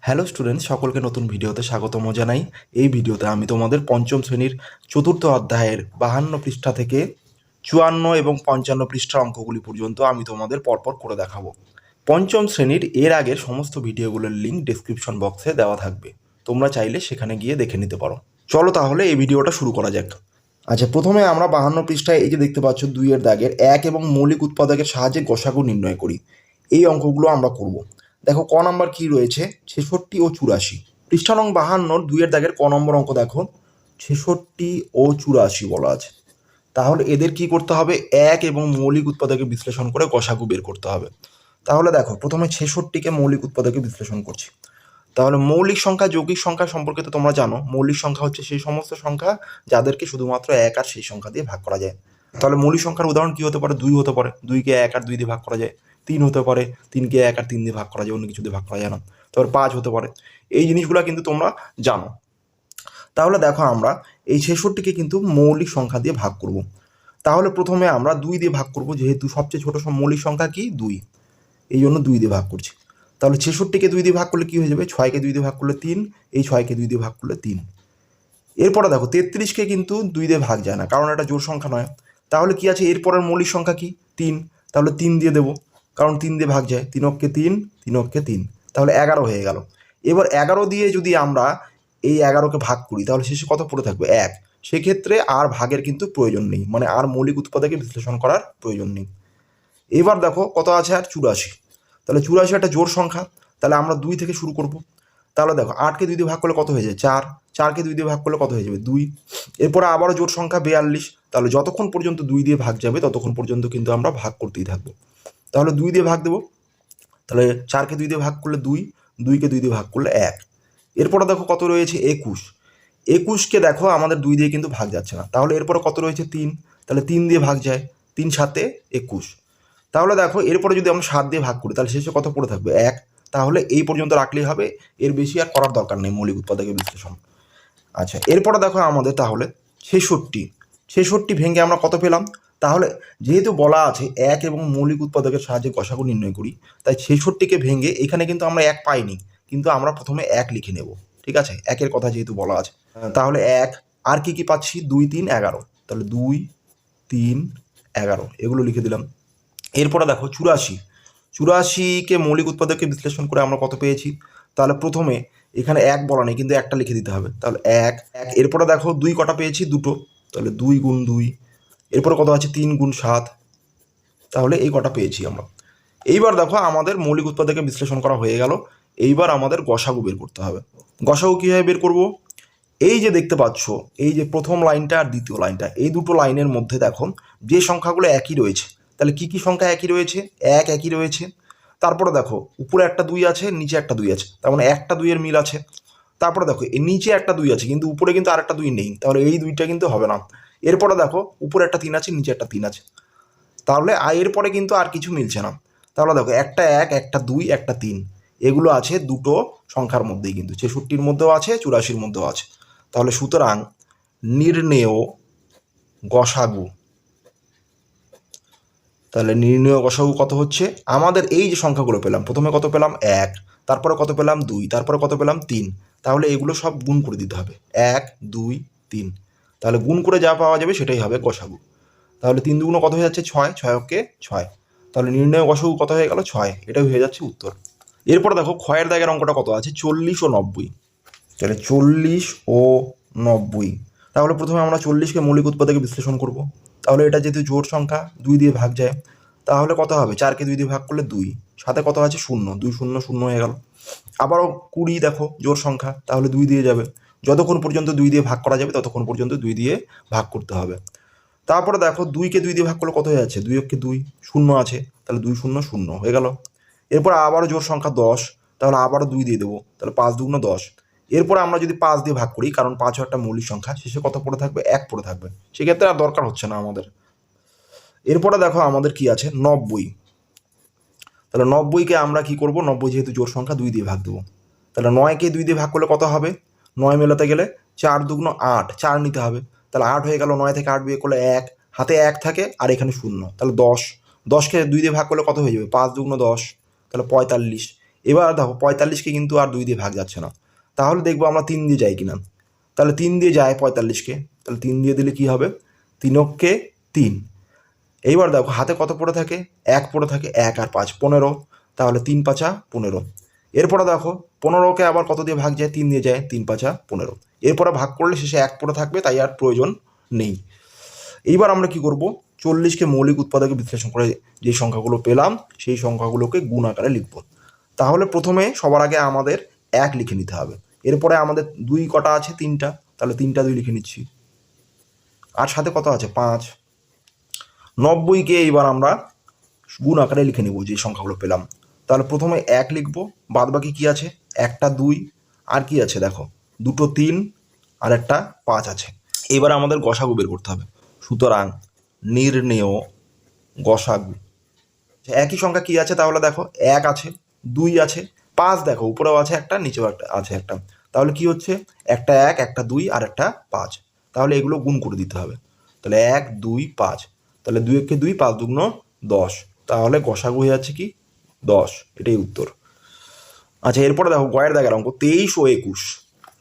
Hello students, সকলকে নতুন ভিডিওতে স্বাগতম জানাই। এই ভিডিওতে আমি তোমাদের পঞ্চম শ্রেণীর চতুর্থ অধ্যায়ের 52 পৃষ্ঠা থেকে 54 এবং 55 পৃষ্ঠার অঙ্কগুলি পর্যন্ত আমি তোমাদের পরপর করে দেখাবো। পঞ্চম শ্রেণীর এর আগের সমস্ত ভিডিওগুলোর লিঙ্ক ডেসক্রিপশন বক্সে দেওয়া থাকবে, তোমরা চাইলে সেখানে গিয়ে দেখে নিতে পারো। চলো তাহলে এই ভিডিওটা শুরু করা যাক। আচ্ছা, প্রথমে আমরা 52 পৃষ্ঠায় এই যে দেখতে পাচ্ছ 2 এর দাগের এক এবং মৌলিক উৎপাদকের সাহায্যে গসাগু নির্ণয় করি, এই অঙ্কগুলো আমরা করব। দেখো ক নাম্বার কি রয়েছে, 66 ও 84। পৃষ্ঠা নং 52 2 এর দাগের ক নম্বর অঙ্ক দেখো, 66 ও 84 বলা আছে। তাহলে এদের কি করতে হবে, এক এবং মৌলিক উৎপাদকে বিশ্লেষণ করে গসাগু বের করতে হবে। তাহলে দেখো প্রথমে 66কে মৌলিক উৎপাদকে বিশ্লেষণ করছি। তাহলে মৌলিক সংখ্যা যৌগিক সংখ্যা সম্পর্কে তো তোমরা জানো, মৌলিক সংখ্যা হচ্ছে সেই সমস্ত সংখ্যা যাদেরকে শুধুমাত্র এক আর সেই সংখ্যা দিয়ে ভাগ করা যায়। তাহলে মৌলিক সংখ্যার উদাহরণ কি হতে পারে, 2 হতে পারে, 2কে 1 আর 2 দিয়ে ভাগ করা যায়। 3 হতে পারে, 3কে 1 আর 3 দিয়ে ভাগ করা যায়, অন্য কিছু দিয়ে ভাগ করা যায় না। তারপর 5 হতে পারে। এই জিনিসগুলো কিন্তু তোমরা জানো। তাহলে দেখো আমরা এই 66কে কিন্তু মৌলিক সংখ্যা দিয়ে ভাগ করব। তাহলে প্রথমে আমরা 2 দিয়ে ভাগ করব, যেহেতু সবচেয়ে ছোট মৌলিক সংখ্যা কি 2, এই জন্য 2 দিয়ে ভাগ করছি। তাহলে 66কে 2 দিয়ে ভাগ করলে কি হয়ে যাবে, 6কে 2 দিয়ে ভাগ করলে 3, এই 6কে 2 দিয়ে ভাগ করলে 3। এরপরে দেখো 33কে কিন্তু 2 দিয়ে ভাগ যায় না, কারণ এটা জোড় সংখ্যা নয়। তাহলে কি আছে, এরপরের মৌলিক সংখ্যা কি 3, তাহলে 3 দিয়ে দেবো, কারণ 3 দিয়ে ভাগ যায়। 3 অক্ষে 3, 3 অক্ষে 3, তাহলে 11 হয়ে গেল। এবার 11 দিয়ে যদি আমরা এই 11কে ভাগ করি, তাহলে শেষে কত পড়ে থাকবে, 1। সেক্ষেত্রে আর ভাগের কিন্তু প্রয়োজন নেই, মানে আর মৌলিক উৎপাদকে বিশ্লেষণ করার প্রয়োজন নেই। এবার দেখো কত আছে আর 84। তাহলে 84 একটা জোড় সংখ্যা, তাহলে আমরা 2 থেকে শুরু করব। তাহলে দেখো 8কে 2 দিয়ে ভাগ করলে কত হয়ে যায়, 4। 4কে 2 দিয়ে ভাগ করলে কত হয়ে যাবে, 2। এরপরে আবারও জোড় সংখ্যা 42। তাহলে যতক্ষণ পর্যন্ত 2 দিয়ে ভাগ যাবে ততক্ষণ পর্যন্ত কিন্তু আমরা ভাগ করতেই থাকবো। তাহলে 2 দিয়ে ভাগ দেবো, তাহলে 4কে 2 দিয়ে ভাগ করলে 2, 2কে 2 দিয়ে ভাগ করলে 1। এরপরে দেখো কত রয়েছে, 21। 21কে দেখো আমাদের 2 দিয়ে কিন্তু ভাগ যাচ্ছে না, তাহলে এরপরে কত রয়েছে, 3। তাহলে 3 দিয়ে ভাগ যায়, 3 7 21। তাহলে দেখো এরপরে যদি আমরা 7 দিয়ে ভাগ করি, তাহলে শেষে কত পড়ে থাকবে, 1। তাহলে এই পর্যন্ত রাখলেই হবে, এর বেশি আর করার দরকার নেই মৌলিক উৎপাদকের বিশ্লেষণ। আচ্ছা, এরপরে দেখো আমাদের তাহলে 66 ভেঙে আমরা কত পেলাম। তাহলে যেহেতু বলা আছে এক এবং মৌলিক উৎপাদকের সাহায্যে গসাগু নির্ণয় করি, তাই 66কে ভেঙে এখানে কিন্তু আমরা 1 পাইনি, কিন্তু আমরা প্রথমে 1 লিখে নেব। ঠিক আছে, একের কথা যেহেতু বলা আছে, তাহলে 1 আর কি কি পাচ্ছি, 2 3 11। তাহলে 2 3 11 এগুলো লিখে দিলাম। এরপরে দেখো 84কে মৌলিক উৎপাদককে বিশ্লেষণ করে আমরা কত পেয়েছি। তাহলে প্রথমে এখানে 1 বলা নেই, কিন্তু 1টা লিখে দিতে হবে। তাহলে 1 1। এরপরে দেখো 2 কটা পেয়েছি, 2টো। তাহলে 2 গুণ 2। এরপরে কত আছে, 3 গুণ 7। তাহলে এই কটা পেয়েছি আমরা। এইবার দেখো আমাদের মৌলিক উৎপাদকে বিশ্লেষণ করা হয়ে গেল। এইবার আমাদের গসাগু বের করতে হবে। গসাগু কীভাবে বের করব, এই যে দেখতে পাচ্ছ, এই যে প্রথম লাইনটা আর দ্বিতীয় লাইনটা, এই দুটো লাইনের মধ্যে দেখো যে সংখ্যাগুলো একই রয়েছে। তাহলে কি কি সংখ্যা একই রয়েছে, একই রয়েছে। তারপরে দেখো উপরে একটা 2 আছে, নিচে একটা 2 আছে, তার মানে একটা 2 এর মিল আছে। তারপরে দেখো এই নিচে একটা 2 আছে, কিন্তু উপরে কিন্তু আরেকটা 2 নেই, তাহলে এই 2টা কিন্তু হবে না। এরপরে দেখো উপরে একটা 3 আছে, নিচে একটা 3 আছে, তাহলে এরপরে কিন্তু আর কিছু মিলছে না। তাহলে দেখো একটা 1, একটা 2, একটা 3, এগুলো আছে দুটো সংখ্যার মধ্যেই, কিন্তু 66-র মধ্যেও আছে, 84-র মধ্যেও আছে। তাহলে সুতরাং নির্ণেয় গসাগু, তাহলে নির্ণেয় গসাগু কত হচ্ছে, আমাদের এই যে সংখ্যাগুলো পেলাম, প্রথমে কত পেলাম 1, তারপরে কত পেলাম 2, তারপরে কত পেলাম 3। তাহলে এগুলো সব গুণ করে দিতে হবে, 1 2 3। তাহলে গুণ করে যা পাওয়া যাবে সেটাই হবে গসাগু। তাহলে 3 দুগুণ কত হয়ে যাচ্ছে, 6, 6 অক্ষে 6। তাহলে নির্ণয় গসাগু কত হয়ে গেল, 6। এটাই হয়ে যাচ্ছে উত্তর। এরপরে দেখো ক্ষয়ের দাগের অঙ্কটা কত আছে, 40 ও 90। তাহলে 40 ও 90। তাহলে প্রথমে আমরা 40কে মৌলিক উৎপাদকে বিশ্লেষণ করব। তাহলে এটা যেহেতু জোড় সংখ্যা, 2 দিয়ে ভাগ যায়, তাহলে কত হবে, 4কে 2 দিয়ে ভাগ করলে 2, সাথে কত আছে 0, 2 0 0 হয়ে গেল। আবারও 20 দেখো জোড় সংখ্যা, তাহলে 2 দিয়ে যাবে, যতক্ষণ পর্যন্ত 2 দিয়ে ভাগ করা যাবে ততক্ষণ পর্যন্ত 2 দিয়ে ভাগ করতে হবে। তারপরে দেখো 2কে 2 দিয়ে ভাগ করলে কত হয়ে যাচ্ছে, 2 অক্ষে 2, 0 আছে, তাহলে 2 0 0 হয়ে গেল। এরপর আবারও জোড় সংখ্যা 10, তাহলে আবারও 2 দিয়ে দেবো, তাহলে 5 2 10। এরপরে আমরা যদি 5 দিয়ে ভাগ করি, কারণ 5 একটা মৌলিক সংখ্যা, শেষে কত পড়ে থাকবে, 1 পড়ে থাকবে, সেক্ষেত্রে আর দরকার হচ্ছে না আমাদের। এরপরে দেখো আমাদের কি আছে, 90। তাহলে 90কে আমরা কি করব, 90 যেহেতু জোড় সংখ্যা, 2 দিয়ে ভাগ দেবো। তাহলে 9কে 2 দিয়ে ভাগ করলে কত হবে, 9 মেলাতে গেলে 4 2 8, 4 নিতে হবে, তাহলে 8 হয়ে গেল। 9 থেকে 8 বিয়োগ করলে 1, হাতে 1 থাকে আর এখানে 0, তাহলে 10। 10কে 2 দিয়ে ভাগ করলে কত হয়ে যাবে, 5 2 10, তাহলে 45। এবার দেখো 45কে কিন্তু আর 2 দিয়ে ভাগ যাচ্ছে না, তাহলে দেখবো আমরা 3 দিয়ে যাই কিনা। তাহলে 3 দিয়ে যায় 45কে, তাহলে 3 দিয়ে দিলে কি হবে, 3 3। এইবার দেখো হাতে কত পড়ে থাকে, 1 পড়ে থাকে, 1 আর 5 15, তাহলে 3 5 15। এরপরে দেখো 15কে আবার কত দিয়ে ভাগ যায়, 3 দিয়ে যায়, 3 5 15। এরপরে ভাগ করলে শেষে 1 পড়ে থাকবে, তাই আর প্রয়োজন নেই। এইবার আমরা কি করব, 40কে মৌলিক উৎপাদকে বিশ্লেষণ করে যে সংখ্যাগুলো পেলাম সেই সংখ্যাগুলোকে গুণ আকারে লিখব। তাহলে প্রথমে সবার আগে আমাদের 1 লিখে নিতে হবে। এরপরে আমাদের 2 কটা আছে, 3টা, তাহলে 3টা 2 লিখে নিচ্ছি। আর সাথে কত আছে, 5। 90কে এইবার আমরা গুণ আকারে লিখে নেব যে সংখ্যাগুলো পেলাম। তাহলে প্রথমে 1 লিখবো, বাদ বাকি কি আছে, একটা 2, আর কি আছে দেখো, দুটো 3 আর একটা 5 আছে। এবার আমাদের গসাগু বের করতে হবে। সুতরাং নির্ণেয় গসাগু, একই সংখ্যা কি আছে, তাহলে দেখো 1 আছে, 2 আছে, 5 দেখো উপরেও আছে একটা, নিচেও একটা আছে একটা, তাহলে কি হচ্ছে, একটা 1 একটা 2 আর একটা 5। তাহলে এগুলো গুণ করে দিতে হবে। তাহলে 1 2 5, তাহলে 2 একে 2, 5 দুগুণ 10, তাহলে গসাগু হয়ে যাচ্ছে কি 10, এটাই উত্তর। আচ্ছা এরপরে দেখো গয়ের দাগের অঙ্ক 23 ও 21।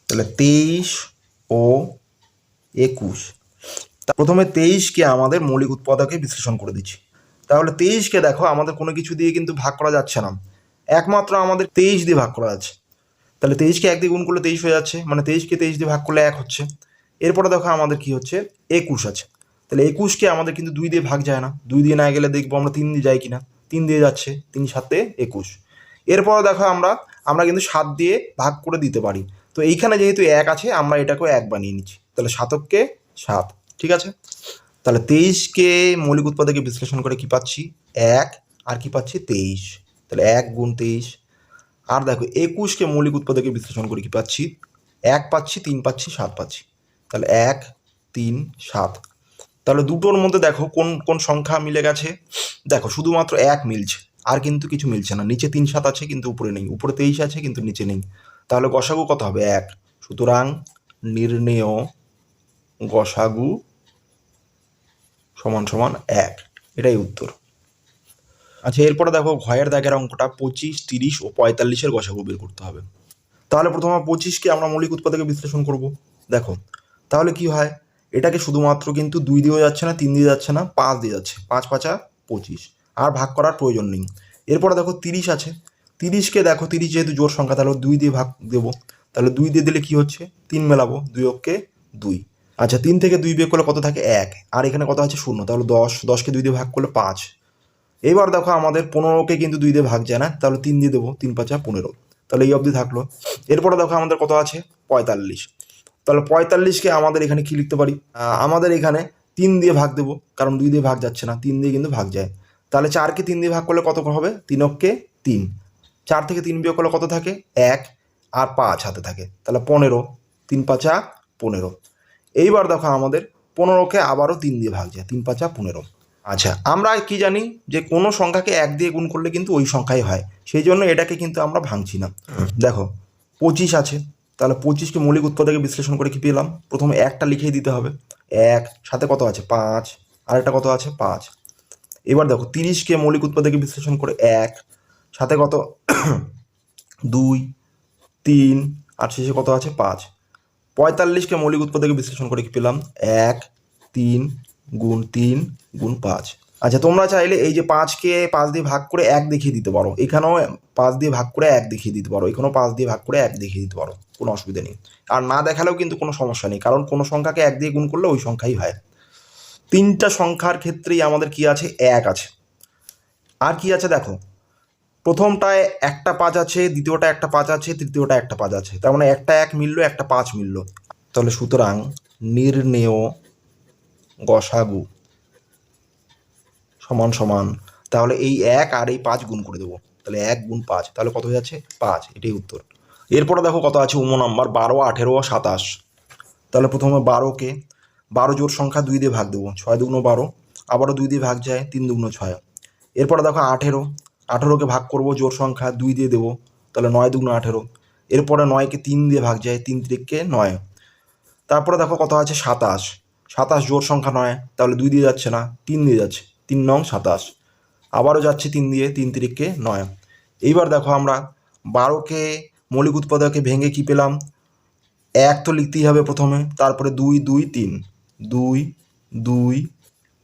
তাহলে 23 ও 21, প্রথমে 23কে আমাদের মৌলিক উৎপাদকে বিশ্লেষণ করে দিচ্ছি। তাহলে 23কে দেখো আমাদের কোনো কিছু দিয়ে কিন্তু ভাগ করা যাচ্ছে না, একমাত্র আমাদের 23 দিয়ে ভাগ করা যাচ্ছে। তাহলে 23কে 1 দিয়ে গুণ করলে 23 হয়ে যাচ্ছে, মানে 23কে 23 দিয়ে ভাগ করলে 1 হচ্ছে। এরপরে দেখো আমাদের কি হচ্ছে, 21 আছে। তাহলে 21কে আমাদের কিন্তু 2 দিয়ে ভাগ যায় না, 2 দিয়ে না গেলে দেখবো আমরা 3 দিয়ে যাই কিনা, 3 দিয়ে যাচ্ছে, 3 7 21। এরপরে দেখো আমরা কিন্তু 7 দিয়ে ভাগ করে দিতে পারি। তো এইখানে যেহেতু 1 আছে, আমরা এটাকেও 1 বানিয়ে নিচ্ছি। তাহলে 7কে 7, ঠিক আছে। তাহলে 23কে মৌলিক উৎপাদকে বিশ্লেষণ করে কি পাচ্ছি, 1, আর কি পাচ্ছি 23, তাহলে 1 গুণ 23। আর দেখো 21কে মৌলিক উৎপাদকে বিশ্লেষণ করে কি পাচ্ছি, 1 পাচ্ছি, 3 পাচ্ছি, 7 পাচ্ছি, তাহলে 1 3 7। তাহলে দুটোর মধ্যে দেখো কোন কোন সংখ্যা মিলে গেছে, দেখো শুধুমাত্র 1 মিলছে, আর কিন্তু কিছু মিলছে না। নিচে 3 7 আছে কিন্তু উপরে নেই, উপরে 23 আছে কিন্তু নিচে নেই। তাহলে গসাগু কত হবে, 1। সুতরাং নির্ণেয় গসাগু সমান সমান 1, এটাই উত্তর। আচ্ছা এরপরে দেখো ঘয়ের দাগের অঙ্কটা 25 30 ও 45-এর গসাগু বের করতে হবে। তাহলে প্রথমে 25কে আমরা মৌলিক উৎপাদকে বিশ্লেষণ করব। দেখো তাহলে কি হয়, এটাকে শুধুমাত্র কিন্তু 2 দিয়েও যাচ্ছে না, 3 দিয়ে যাচ্ছে না, 5 দিয়ে যাচ্ছে, 5 5 25, আর ভাগ করার প্রয়োজন নেই। এরপরে দেখো 30 আছে, 30কে দেখো 30 যেহেতু জোড় সংখ্যা, তাহলে 2 দিয়ে ভাগ দেবো। তাহলে 2 দিয়ে দিলে কি হচ্ছে, 3 মেলাবো, 2 অক্ষে 2। আচ্ছা 3 থেকে 2 বিয়োগ করলে কত থাকে, 1, আর এখানে কত আছে 0, তাহলে 10, 10কে 2 দিয়ে ভাগ করলে 5। এবার দেখো আমাদের 15কে কিন্তু 2 দিয়ে ভাগ যায় না, তাহলে 3 দিয়ে দেবো, 3 5 15, তাহলে এই অবধি থাকলো। এরপরে দেখো আমাদের কত আছে, 45। তাহলে 45কে আমাদের এখানে কি লিখতে পারি, আমাদের এখানে 3 দিয়ে ভাগ দেবো, কারণ 2 দিয়ে ভাগ যাচ্ছে না, 3 দিয়ে কিন্তু ভাগ যায়। তাহলে 4কে 3 দিয়ে ভাগ করলে কত হবে, 3 অক্ষে 3, 4 থেকে 3 বিয়োগ করলে কত থাকে, 1, আর 5 হাতে থাকে, তাহলে 15, 3 5 15। এইবার দেখো আমাদের 15কে আবারও 3 দিয়ে ভাগ যায়, 3 5 15। আচ্ছা আমরা কি জানি যে কোনো সংখ্যাকে 1 দিয়ে গুণ করলে কিন্তু ওই সংখ্যাই হয়, সেই জন্য এটাকে কিন্তু আমরা ভাঙছি না। দেখো 25 আছে, তাহলে 25কে মৌলিক উৎপাদকে বিশ্লেষণ করে কি পেলাম, প্রথমে 1টা লিখেই দিতে হবে, 1, সাথে কত আছে 5, আর একটা কত আছে 5। এবার দেখো 30কে মৌলিক উৎপাদকে বিশ্লেষণ করে 1, সাথে কত 2 3, আর শেষে কত আছে 5। 45কে মৌলিক উৎপাদকে বিশ্লেষণ করে কি পেলাম, 1 3 গুণ 3 গুণ 5। আচ্ছা তোমরা চাইলে এই যে 5কে 5 দিয়ে ভাগ করে 1 দেখিয়ে দিতে পারো, এখানেও 5 দিয়ে ভাগ করে 1 দেখিয়ে দিতে পারো, এখানেও 5 দিয়ে ভাগ করে 1 দেখিয়ে দিতে পারো, কোনো অসুবিধা নেই। আর না দেখালেও কিন্তু কোনো সমস্যা নেই, কারণ কোনো সংখ্যাকে 1 দিয়ে গুণ করলে ওই সংখ্যাই হয়। 3টা সংখ্যার ক্ষেত্রেই আমাদের কি আছে, 1 আছে। আর কি আছে দেখো, প্রথমটায় একটা 5 আছে, দ্বিতীয়টা একটা 5 আছে, তৃতীয়টা একটা 5 আছে, তার মানে একটা 1 মিললো, একটা 5 মিললো। তাহলে সুতরাং নির্ণেয় গসাগু সমান সমান, তাহলে এই 1 আর এই 5 গুণ করে দেবো, তাহলে 1 গুণ 5, তাহলে কত হয়ে যাচ্ছে 5, এটাই উত্তর। এরপরে দেখো কত আছে, নাম্বার 12 18 ও 27। তাহলে প্রথমে 12কে, 12 জোড় সংখ্যা 2 দিয়ে ভাগ দেবো, 6 দুগুণ 12, আবারও 2 দিয়ে ভাগ যায়, 3 দুগুণ 6। এরপরে দেখো 18, 18কে ভাগ করবো জোড় সংখ্যা 2 দিয়ে দেবো, তাহলে 9 দুগুণ 18। এরপরে 9কে 3 দিয়ে ভাগ যায়, 3 3কে 9। তারপরে দেখো কত আছে 27, 27 জোড় সংখ্যা 9, তাহলে 2 দিয়ে যাচ্ছে না, 3 দিয়ে যাচ্ছে, 3 9 27। আবারও যাচ্ছে 3 দিয়ে, 3 3কে 9। এইবার দেখো আমরা 12কে মৌলিক উৎপাদকে ভেঙে কি পেলাম, 1 তো লিখতেই হবে প্রথমে, তারপরে 2 2 3, 2 2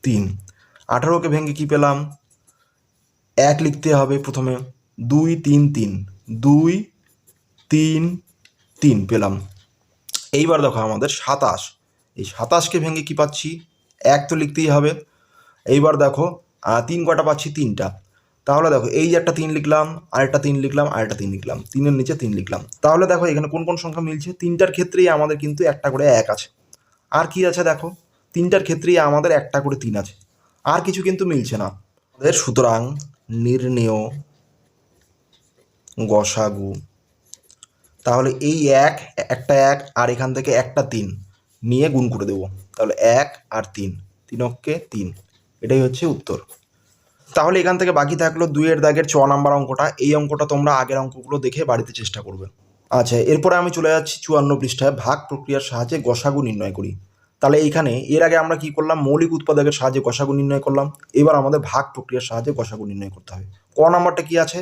3। 18কে ভেঙে কি পেলাম, 1 লিখতে হবে প্রথমে, 2 3 3, 2 3 3 পেলাম। এইবার দেখো আমাদের 27, এই 27কে ভেঙে কি পাচ্ছি, 1 তো লিখতেই হবে। এইবার দেখো 3 কটা পাচ্ছি, 3টা। তাহলে দেখো এই যে একটা 3 লিখলাম, আরেকটা 3 লিখলাম, আরেকটা 3 লিখলাম, 3-এর নিচে 3 লিখলাম। তাহলে দেখো এখানে কোন কোন সংখ্যা মিলছে, 3টার ক্ষেত্রেই আমাদের কিন্তু একটা করে 1 আছে। আর কি আছে দেখো, 3টার ক্ষেত্রেই আমাদের একটা করে 3 আছে, আর কিছু কিন্তু মিলছে না আমাদের। সুতরাং নির্ণেয় গসাগু, তাহলে এই একটা 1 আর এখান থেকে একটা 3 নিয়ে গুণ করে দেবো, তাহলে 1 আর 3, 3 3, এটাই হচ্ছে উত্তর। তাহলে এখান থেকে বাকি থাকলো 2-এর দাগের 6 নাম্বার অঙ্কটা। এই অঙ্কটা তোমরা আগের অঙ্কগুলো দেখে বাড়িতে চেষ্টা করবে। আচ্ছা, এরপরে আমি চলে যাচ্ছি 54 পৃষ্ঠায়, ভাগ প্রক্রিয়ার সাহায্যে গসাগু নির্ণয় করি। তাহলে এইখানে এর আগে আমরা কি করলাম, মৌলিক উৎপাদকের সাহায্যে গসাগু নির্ণয় করলাম। এবার আমাদের ভাগ প্রক্রিয়ার সাহায্যে গসাগু নির্ণয় করতে হবে। ক নাম্বারটা কি আছে,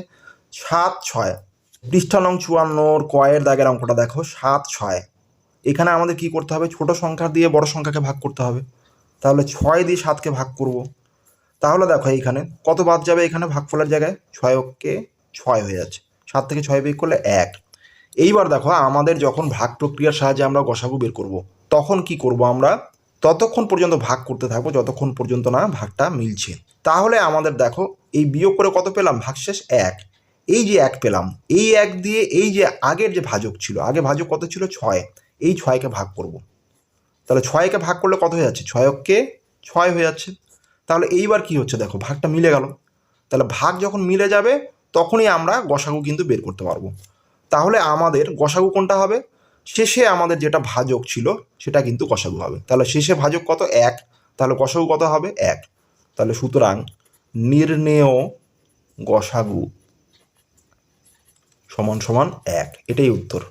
7 6। পৃষ্ঠা নং 54 কয়ের দাগের অঙ্কটা দেখো, 7 6। এখানে আমাদের কি করতে হবে, ছোট সংখ্যা দিয়ে বড় সংখ্যাকে ভাগ করতে হবে। তাহলে 6 দিয়ে 7কে ভাগ করব। তাহলে দেখো এইখানে কত বাদ যাবে, এখানে ভাগফলের জায়গায় 6কে 6 হয়ে যাচ্ছে, 7 থেকে 6 বিয়োগ করলে 1। এইবার দেখো আমাদের যখন ভাগ প্রক্রিয়ার সাহায্যে আমরা গসাগু বের করব, তখন কি করব, আমরা ততক্ষণ পর্যন্ত ভাগ করতে থাকবো যতক্ষণ পর্যন্ত না ভাগটা মিলছে। তাহলে আমাদের দেখো এই বিয়োগ করে কত পেলাম, ভাগশেষ 1। এই যে 1 পেলাম, এই 1 দিয়ে এই যে আগের যে ভাজক ছিল, আগে ভাজক কত ছিল 6, এই 6কে ভাগ করব। তাহলে 6কে ভাগ করলে কত হয়ে যাচ্ছে, 6কে 6 হয়ে যাচ্ছে। তাহলে এইবার কি হচ্ছে দেখো, ভাগটা মিলে গেল। তাহলে ভাগ যখন মিলে যাবে তখনই আমরা গসাগু কিন্তু বের করতে পারবো। তাহলে আমাদের গসাগু কোনটা হবে, শেষে আমাদের যেটা ভাজক ছিল সেটা কিন্তু গসাগু হবে। তাহলে শেষে ভাজক কত, 1, তাহলে গসাগু কত হবে 1। তাহলে সুতরাং নির্ণেয় গসাগু সমান সমান 1, এটাই উত্তর।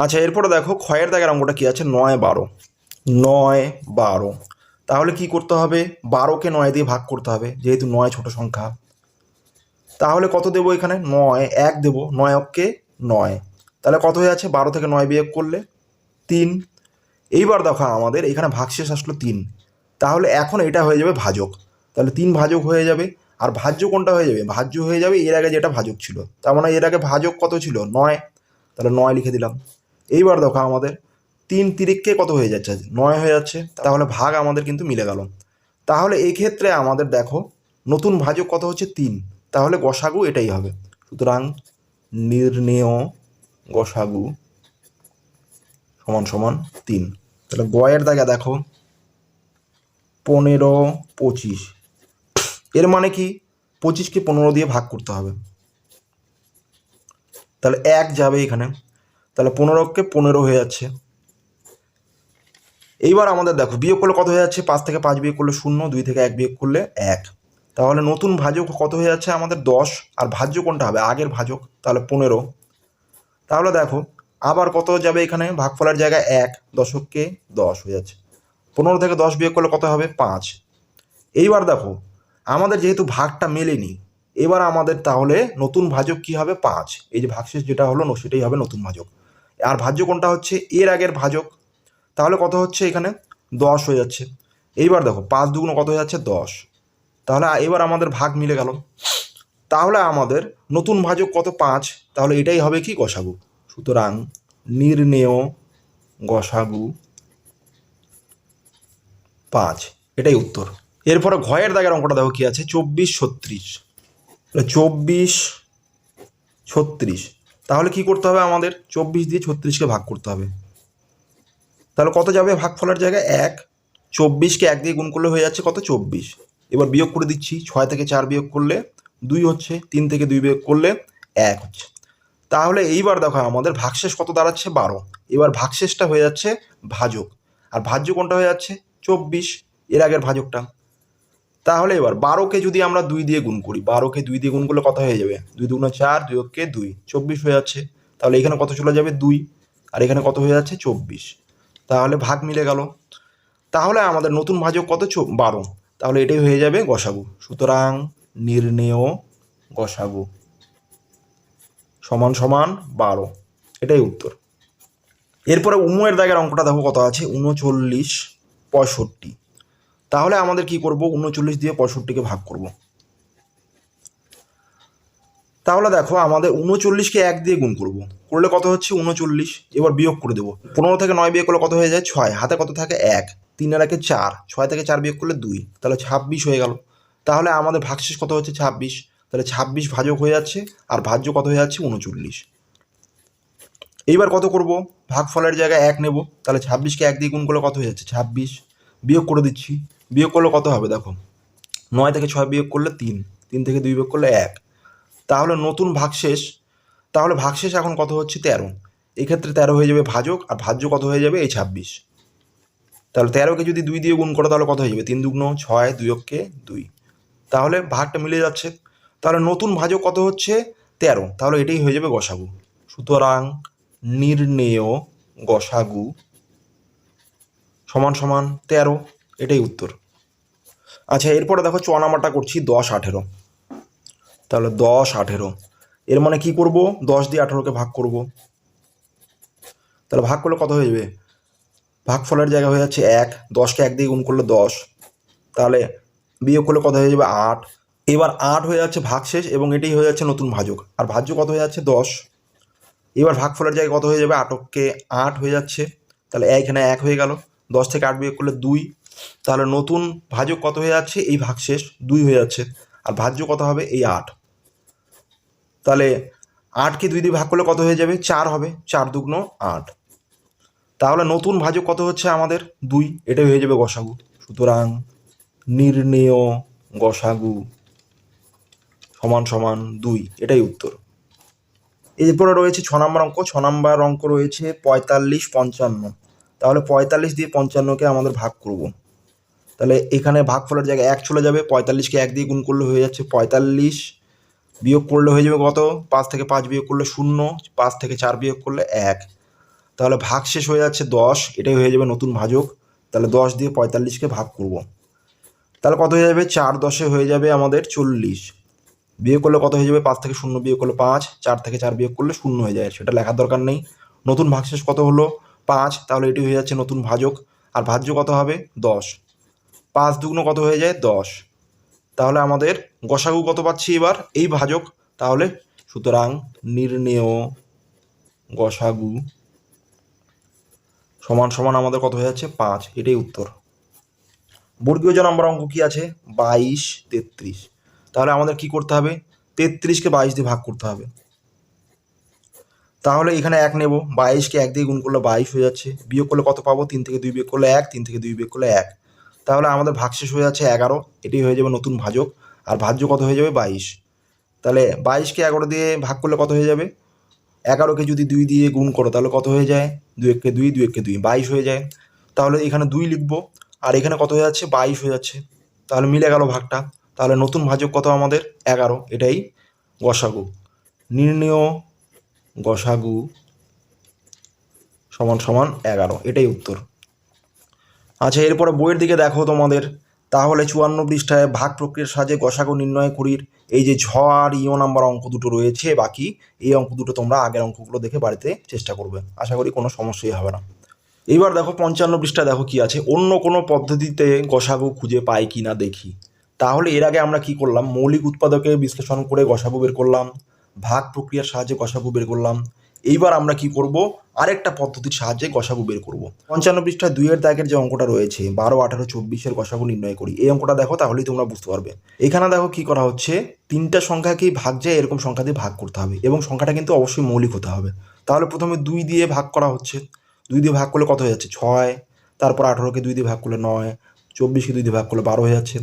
আচ্ছা, এরপরে দেখো ক্ষয়ের দাগের অঙ্কটা কি আছে, 9 12। 9 12, তাহলে কি করতে হবে, 12কে 9 দিয়ে ভাগ করতে হবে, যেহেতু 9 ছোট সংখ্যা। তাহলে কত দেবো এখানে, 9 1 দেবো, 9কে 9, তাহলে কত হয়ে আছে, 12 থেকে 9 বিয়োগ করলে 3। এইবার দেখো আমাদের এখানে ভাগশেষ আসলো 3, তাহলে এখন এটা হয়ে যাবে ভাজক। তাহলে 3 ভাজক হয়ে যাবে। আর ভাজ্য কোনটা হয়ে যাবে, ভাজ্য হয়ে যাবে এর আগে যেটা ভাজক ছিল। তার মানে এর আগে ভাজক কত ছিল, 9, তাহলে 9 লিখে দিলাম। এইবার দেখো আমাদের 3 তিরিককে কত হয়ে যাচ্ছে, 9 হয়ে যাচ্ছে। তাহলে ভাগ আমাদের কিন্তু মিলে গেল। তাহলে এই ক্ষেত্রে আমাদের দেখো নতুন ভাজক কত হচ্ছে, 3, তাহলে গসাগু এটাই হবে। সুতরাং নির্ণেয় গসাগু সমান সমান 3। তাহলে গয়ের দাগে দেখো 15 25, এর মানে কি 25কে 15 দিয়ে ভাগ করতে হবে, তাহলে 1 যাবে এখানে, তাহলে 15কে 15 হয়ে যাচ্ছে। এইবার আমাদের দেখো বিয়োগ করলে কত হয়ে যাচ্ছে, 5 থেকে 5 বিয়োগ করলে 0, 2 থেকে 1 বিয়োগ করলে 1। তাহলে নতুন ভাজক কত হয়ে যাচ্ছে আমাদের 10, আর ভাজ্য কোনটা হবে, আগের ভাজক, তাহলে 15। তাহলে দেখো আবার কত যাবে এখানে, ভাগফলের জায়গায় 1, দশককে 10 হয়ে যাচ্ছে। 15 থেকে 10 বিয়োগ করলে কত হবে, 5। এইবার দেখো আমাদের যেহেতু ভাগটা মেলেনি, এবার আমাদের তাহলে নতুন ভাজক কি হবে, 5। এই যে ভাগশেষ যেটা হলো সেটাই হবে নতুন ভাজক। আর ভাজ্য কোনটা হচ্ছে, এর আগের ভাজক, তাহলে কত হচ্ছে এখানে 10 হয়ে যাচ্ছে। এইবার দেখো 5 দুগুণ কত হয়ে যাচ্ছে, 10। তাহলে এবার আমাদের ভাগ মিলে গেল। তাহলে আমাদের নতুন ভাজক কত, 5, তাহলে এটাই হবে কি গসাগু। সুতরাং নির্ণেয় গসাগু 5, এটাই উত্তর। এরপরে ঘয়ের দাগের অঙ্কটা দেখো কি আছে, 24 36। 24 36, তাহলে কি করতে হবে আমাদের, 24 দিয়ে 36কে ভাগ করতে হবে। তাহলে কত যাবে, ভাগফলের জায়গায় 1, 24কে 1 দিয়ে গুণ করলে হয়ে যাচ্ছে কত, 24। এবার বিয়োগ করে দিচ্ছি, 6 থেকে 4 বিয়োগ করলে 2 হচ্ছে, 3 থেকে 2 বিয়োগ করলে 1 হচ্ছে। তাহলে এইবার দেখো আমাদের ভাগশেষ কত দাঁড়াচ্ছে, 12। এবার ভাগশেষটা হয়ে যাচ্ছে ভাজক, আর ভাজ্য কোনটা হয়ে যাচ্ছে, 24, এর আগের ভাজকটা। তাহলে এবার 12কে যদি আমরা 2 দিয়ে গুণ করি, 12কে 2 দিয়ে গুণ করলে কত হয়ে যাবে, 2 দুগুণ 4, 2 কে 2, 24 হয়ে যাচ্ছে। তাহলে এখানে কত চলে যাবে, 2, আর এখানে কত হয়ে যাচ্ছে, 24। তাহলে ভাগ মিলে গেল। তাহলে আমাদের নতুন ভাজক কত, 12। তাহলে এটাই হয়ে যাবে গসাগু। সুতরাং নির্ণেয় গসাগু সমান সমান 12, এটাই উত্তর। এরপরে উমের দাগের অঙ্কটা দেখো কত আছে, 39, 65। তাহলে আমাদের কি করব, 39 দিয়ে 65কে ভাগ করব। তাহলে দেখো আমাদের 39কে 1 দিয়ে গুণ করব, করলে কত হচ্ছে 39। এবার বিয়োগ করে দেবো, 15 থেকে 9 বিয়োগ করলে কত হয়ে যায় 6, হাতে কত থাকে 1, 3 আর 1 4, 6 থেকে 4 বিয়োগ করলে 2, তাহলে 26 হয়ে গেল। তাহলে আমাদের ভাগশেষ কত হচ্ছে 26, তাহলে 26 ভাজক হয়ে যাচ্ছে আর ভাজ্য কত হয়ে যাচ্ছে 39। এইবার কত করব, ভাগফলের জায়গায় 1 নেব, তাহলে 26কে 1 দিয়ে গুণ করলে কত হয়ে যাচ্ছে 26, বিয়োগ করে দিচ্ছি, বিয়োগ করলে কত হবে দেখো, 9 থেকে 6 বিয়োগ করলে 3, 3 থেকে 2 বিয়োগ করলে 1, তাহলে নতুন ভাগশেষ, তাহলে ভাগশেষ এখন কত হচ্ছে 13, এক্ষেত্রে 13 হয়ে যাবে ভাজক আর ভাজ্য কত হয়ে যাবে এই 26। তাহলে 13কে যদি 2 দিয়ে গুণ করো তাহলে কত হয়ে যাবে, 3 দুগুণ 6, 2 অক্ষে 2, তাহলে ভাগটা মিলে যাচ্ছে। তাহলে নতুন ভাজক কত হচ্ছে 13, তাহলে এটাই হয়ে যাবে গসাগু। সুতরাং নির্ণেয় গসাগু সমান সমান 13, এটাই উত্তর। আচ্ছা এরপরে দেখো 4 নাম্বারটা করছি 10, 18। তাহলে 10, 18 এর মানে কি করব, 10 দিয়ে 18কে ভাগ করব। তাহলে ভাগ করলে কত হয়ে যাবে, ভাগফলের জায়গা হয়ে যাচ্ছে 1, 10কে 1 দিয়ে গুণ করলে 10, তাহলে বিয়োগ করলে কত হয়ে যাবে 8। এবার 8 হয়ে যাচ্ছে ভাগশেষ এবং এটাই হয়ে যাচ্ছে নতুন ভাজক, আর ভাজ্য কত হয়ে যাচ্ছে 10। এবার ভাগফলের জায়গায় কত হয়ে যাবে, 8কে 8 হয়ে যাচ্ছে, তাহলে এখানে 1 হয়ে গেল, 10 থেকে 8 বিয়োগ করলে 2, তাহলে নতুন ভাজক কত হয়ে যাচ্ছে এই ভাগশেষ 2 হয়ে যাচ্ছে, আর ভাজ্য কত হবে এই 8। তাহলে 8কে 2 দিয়ে ভাগ করলে কত হয়ে যাবে 4 হবে, 4 দুগুণ 8, তাহলে নতুন ভাজক কত হচ্ছে আমাদের 2, এটাই হয়ে যাবে গসাগু। সুতরাং নির্ণেয় গসাগু সমান সমান 2, এটাই উত্তর। এরপরে রয়েছে 6 নম্বর অঙ্ক, 6 নম্বর অঙ্ক রয়েছে 45, 55। তাহলে 45 দিয়ে 55কে আমাদের ভাগ করব, তাহলে এখানে ভাগফলের জায়গায় 1 চলে যাবে, 45কে 1 দিয়ে গুণ করলে হয়ে যাচ্ছে 45, বিয়োগ করলে হয়ে যাবে কত, 5 থেকে 5 বিয়োগ করলে 0, 5 থেকে 4 বিয়োগ করলে 1, তাহলে ভাগশেষ হয়ে যাচ্ছে 10, এটাই হয়ে যাবে নতুন ভাজক। তাহলে 10 দিয়ে 45কে ভাগ করব, তাহলে কত হয়ে যাবে 4 10 হয়ে যাবে আমাদের 40, বিয়োগ করলে কত হয়ে যাবে, 5 থেকে 0 বিয়োগ করলে 5, 4 থেকে 4 বিয়োগ করলে 0 হয়ে যায়, সেটা লেখার দরকার নেই। নতুন ভাগশেষ কত হলো 5, তাহলে এটি হয়ে যাচ্ছে নতুন ভাজক, আর ভাজ্য কত হবে 10, 5 দুগুণ কত হয়ে যায় 10, তাহলে আমাদের গসাগু কত পাচ্ছি এবার এই ভাজক। তাহলে সুতরাং নির্ণেয় গসাগু সমান সমান আমাদের কত হয়ে যাচ্ছে 5, এটাই উত্তর। বর্গীয় জ নম্বর অঙ্ক কি আছে 22, 33। তাহলে আমাদের কি করতে হবে, 33কে 22 দিয়ে ভাগ করতে হবে, তাহলে এখানে 1 নেব, 22কে 1 দিয়ে গুণ করলে 22 হয়ে যাচ্ছে, বিয়োগ করলে কত পাবো, 3 থেকে 2 বিয়োগ করলে 1, 3 থেকে 2 বিয়োগ করলে 1, তাহলে আমাদের ভাগশেষ হয়ে যাচ্ছে 11, এটাই হয়ে যাবে নতুন ভাজক, আর ভাজ্য কত হয়ে যাবে 22। তাহলে 22কে 11 দিয়ে ভাগ করলে কত হয়ে যাবে, 11কে যদি 2 দিয়ে গুণ করো তাহলে কত হয়ে যায়, 2 একে 2, 2 একে 2, 22 হয়ে যায়। তাহলে এখানে 2 লিখবো, আর এখানে কত হয়ে যাচ্ছে 22 হয়ে যাচ্ছে, তাহলে মিলে গেল ভাগটা। তাহলে নতুন ভাজক কত আমাদের 11, এটাই গসাগু। নির্ণেয় গসাগু সমান সমান 11, এটাই উত্তর। আচ্ছা এরপরে বইয়ের দিকে দেখো তোমাদের, তাহলে 54 পৃষ্ঠায় ভাগ প্রক্রিয়ার সাহায্যে গসাগু নির্ণয় করির এই যে ঝ আর ইও নাম্বার অঙ্ক দুটো রয়েছে বাকি, এই অঙ্ক দুটো তোমরা আগের অঙ্কগুলো দেখে বাড়িতে চেষ্টা করবে, আশা করি কোনো সমস্যাই হবে না। এইবার দেখো 55 পৃষ্ঠা দেখো কি আছে, অন্য কোনো পদ্ধতিতে গসাগু খুঁজে পাই কি না দেখি। তাহলে এর আগে আমরা কি করলাম, মৌলিক উৎপাদকে বিশ্লেষণ করে গসাগু বের করলাম, ভাগ প্রক্রিয়ার সাহায্যে গসাগু বের করলাম। এইবার আমরা কি করব, আরেকটা পদ্ধতির সাহায্যে গসাগু বের করব। 55 পৃষ্ঠায় 2 দাগের যে অঙ্কটা রয়েছে 12, 18, 24 গসাগু নির্ণয় করি, এই অঙ্কটা দেখো তাহলেই তোমরা বুঝতে পারবে। এখানে দেখো কি করা হচ্ছে, 3টা সংখ্যাকেই ভাগ যায় এরকম সংখ্যা দিয়ে ভাগ করতে হবে, এবং সংখ্যাটা কিন্তু অবশ্যই মৌলিক হতে হবে। তাহলে প্রথমে 2 দিয়ে ভাগ করা হচ্ছে, 2 দিয়ে ভাগ করলে কত হয়ে যাচ্ছে 6, তারপর 18কে 2 দিয়ে ভাগ করলে 9, 24কে 2 দিয়ে ভাগ করলে 12 হয়ে যাচ্ছে।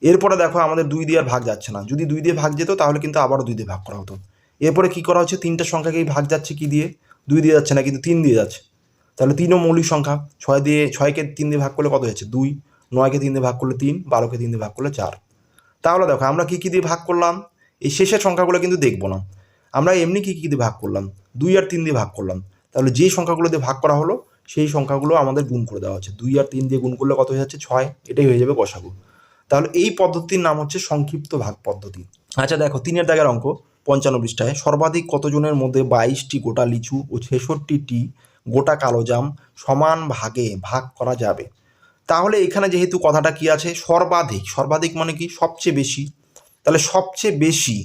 এরপরে দেখো আমাদের 2 দিয়ে আর ভাগ যাচ্ছে না, যদি 2 দিয়ে ভাগ যেত তাহলে কিন্তু আবারও 2 দিয়ে ভাগ করা হতো। এরপরে কি করা হচ্ছে, 3টা সংখ্যাকেই ভাগ যাচ্ছে কি দিয়ে, 2 দিয়ে যাচ্ছে না কিন্তু 3 দিয়ে যাচ্ছে, তাহলে 3ও মৌলিক সংখ্যা, 6কে 3 দিয়ে ভাগ করলে কত হচ্ছে 2, 9কে 3 দিয়ে ভাগ করলে 3, 12কে 3 দিয়ে ভাগ করলে 4। তাহলে দেখো আমরা কি দিয়ে ভাগ করলাম, এই শেষের সংখ্যাগুলো কিন্তু দেখবো না, আমরা এমনি কি দিয়ে ভাগ করলাম, 2 আর 3 দিয়ে ভাগ করলাম। তাহলে যে সংখ্যাগুলো দিয়ে ভাগ করা হলো সেই সংখ্যাগুলো আমাদের গুণ করে দেওয়া হচ্ছে, 2 আর 3 দিয়ে গুণ করলে কত হয়ে যাচ্ছে 6, এটাই হয়ে যাবে গসাগু। তাহলে এই পদ্ধতির নাম হচ্ছে সংক্ষিপ্ত ভাগ পদ্ধতি। আচ্ছা দেখো 3 দাগের অঙ্ক, 55 পৃষ্ঠায় সর্বাধিক কতজনের মধ্যে 22টি গোটা লিচু ও 66টি গোটা কালোজাম সমান ভাগে ভাগ করা যাবে। তাহলে এখানে যেহেতু কথাটা কি আছে, সর্বাধিক, সর্বাধিক মানে কি সবচেয়ে বেশি, তাহলে সবচেয়ে বেশি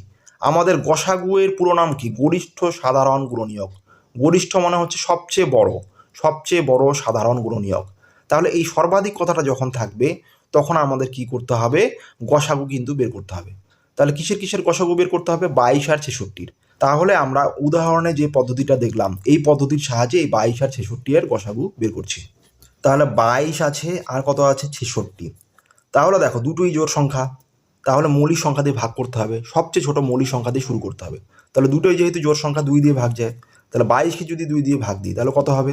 আমাদের গসাগুয়ের পুরো নাম কি, গরিষ্ঠ সাধারণ গুণনীয়ক। গরিষ্ঠ মানে হচ্ছে সবচেয়ে বড়, সবচেয়ে বড় সাধারণ গুণনীয়ক। তাহলে এই সর্বাধিক কথাটা যখন থাকবে তখন আমাদের কি করতে হবে, গসাগু কিন্তু বের করতে হবে। তাহলে কিসের কিসের গসাগু বের করতে হবে, 22 আর 66-র। তাহলে আমরা উদাহরণে যে পদ্ধতিটা দেখলাম এই পদ্ধতির সাহায্যে এই 22 আর 66 এর গসাগু বের করছি। তাহলে 22 আছে আর কত আছে, 66। তাহলে দেখো দুটোই জোড় সংখ্যা, তাহলে মৌলিক সংখ্যা দিয়ে ভাগ করতে হবে, সবচেয়ে ছোট মৌলিক সংখ্যা দিয়ে শুরু করতে হবে। তাহলে দুটোই যেহেতু জোড় সংখ্যা 2 দিয়ে ভাগ যায়, তাহলে 22কে যদি 2 দিয়ে ভাগ দিই তাহলে কত হবে,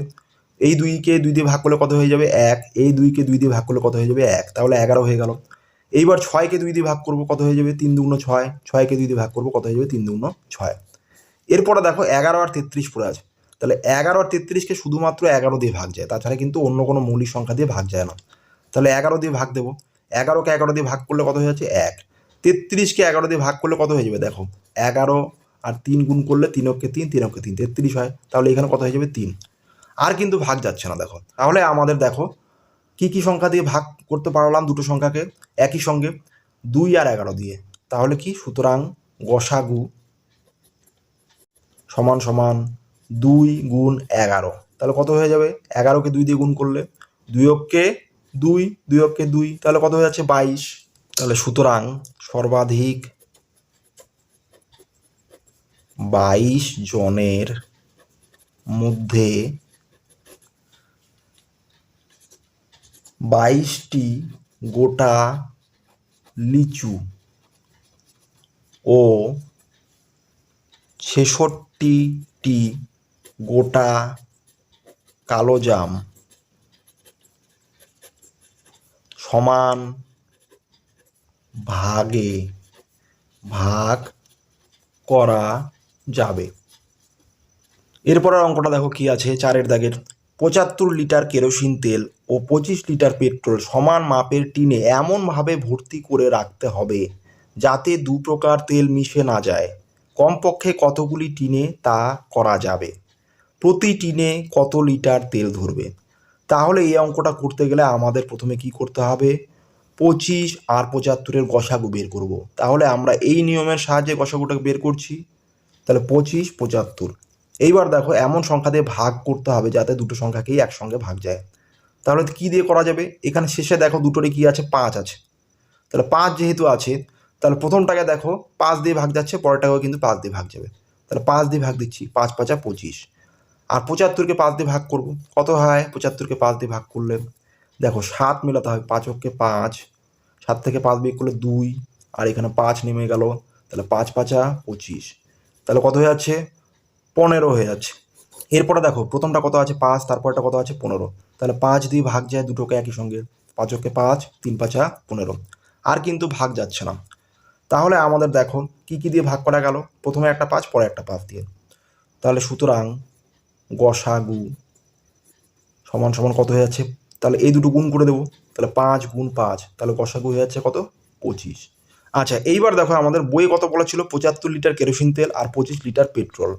এই 2কে 2 দিয়ে ভাগ করলে কত হয়ে যাবে 1, এই 2কে 2 দিয়ে ভাগ করলে কত হয়ে যাবে 1, তাহলে 11 হয়ে গেল। এইবার 6কে 2 দিয়ে ভাগ করবো, কত হয়ে যাবে 3 দুগুণ 6, 6কে 2 দিয়ে ভাগ করবো, কত হয়ে যাবে 3 দুগুণ 6। এরপরে দেখো 11 আর 33 পড়ে আছে, তাহলে 11 আর 33কে শুধুমাত্র 11 দিয়ে ভাগ যায়, তাছাড়া কিন্তু অন্য কোনো মৌলিক সংখ্যা দিয়ে ভাগ যায় না। তাহলে 11 দিয়ে ভাগ দেবো, 11কে 11 দিয়ে ভাগ করলে কত হয়ে যাচ্ছে 1, 33কে 11 দিয়ে ভাগ করলে কত হয়ে যাবে, দেখো 11 আর 3 গুণ করলে 3 3, 3 3, 33 হয়, তাহলে এখানে কত হয়ে যাবে 3। আর কিন্তু ভাগ যাচ্ছে না দেখো। তাহলে আমাদের দেখো কি কি সংখ্যা দিয়ে ভাগ করতে পারলাম দুটো সংখ্যাকে একই সঙ্গে, 2 আর 11 দিয়ে। তাহলে কি, সুতরাং গসাগু সমান সমান 2 গুণ 11, তাহলে কত হয়ে যাবে, 11কে 2 দিয়ে গুণ করলে 2কে 2, 2কে 2, তাহলে কত হয়ে যাচ্ছে 22। তাহলে সুতরাং সর্বাধিক 22 জনের মধ্যে 22টি গোটা লিচু ও 66টি গোটা কালোজাম সমান ভাগে ভাগ করা যাবে। এরপরের অঙ্কটা দেখো কি আছে, 4 দাগের 75 লিটার কেরোসিন তেল ও 25 লিটার পেট্রোল সমান মাপের টিনে এমনভাবে ভর্তি করে রাখতে হবে যাতে দু প্রকার তেল মিশে না যায়। কমপক্ষে কতগুলি টিনে তা করা যাবে, প্রতি টিনে কত লিটার তেল ধরবে। তাহলে এই অঙ্কটা করতে গেলে আমাদের প্রথমে কি করতে হবে, 25 আর 75-এর গসাগু বের করব। তাহলে আমরা এই নিয়মের সাহায্যে গসাগুটাকে বের করছি। তাহলে 25 75। এইবার দেখো এমন সংখ্যা দিয়ে ভাগ করতে হবে যাতে দুটো সংখ্যাকেই একসঙ্গে ভাগ যায়। তাহলে কি দিয়ে করা যাবে, এখানে শেষে দেখো দুটোরই কি আছে, 5 আছে। তাহলে 5 যেহেতু আছে তাহলে প্রথমটাকে দেখো 5 দিয়ে ভাগ যাচ্ছে, পরেরটাকেও কিন্তু 5 দিয়ে ভাগ যাবে। তাহলে 5 দিয়ে ভাগ দিচ্ছি, 5 5 25। আর 75কে 5 দিয়ে ভাগ করব, কত হয় 75কে 5 দিয়ে ভাগ করলে দেখো 7 মেলাতে হবে, 5 কে 5, 7 থেকে 5 বিয়োগ করলে 2, আর এখানে 5 নেমে গেল, তাহলে 5 5 25, তাহলে কত হয়ে যাচ্ছে 15 হয়ে যাচ্ছে। এরপরে দেখো প্রথমটা কত আছে 5, তারপরটা কত আছে 15, তাহলে 5 দিয়ে ভাগ যায় দুটোকে একই সঙ্গে, 5 কে 5, 3 5 15, আর কিন্তু ভাগ যাচ্ছে না। তাহলে আমাদের দেখো কি কি দিয়ে ভাগ করা গেল, প্রথমে একটা 5 পরে একটা 5 দিয়ে। তাহলে সুতরাং গসাগু সমান সমান কত হয়ে যাচ্ছে, তাহলে এই দুটো গুণ করে দেবো, তাহলে 5 গুণ 5, তাহলে গসাগু হয়ে যাচ্ছে কত 25। আচ্ছা এইবার দেখো আমাদের বইয়ে কত বলা ছিল, 75 লিটার কেরোসিন তেল আর 25 লিটার পেট্রোল।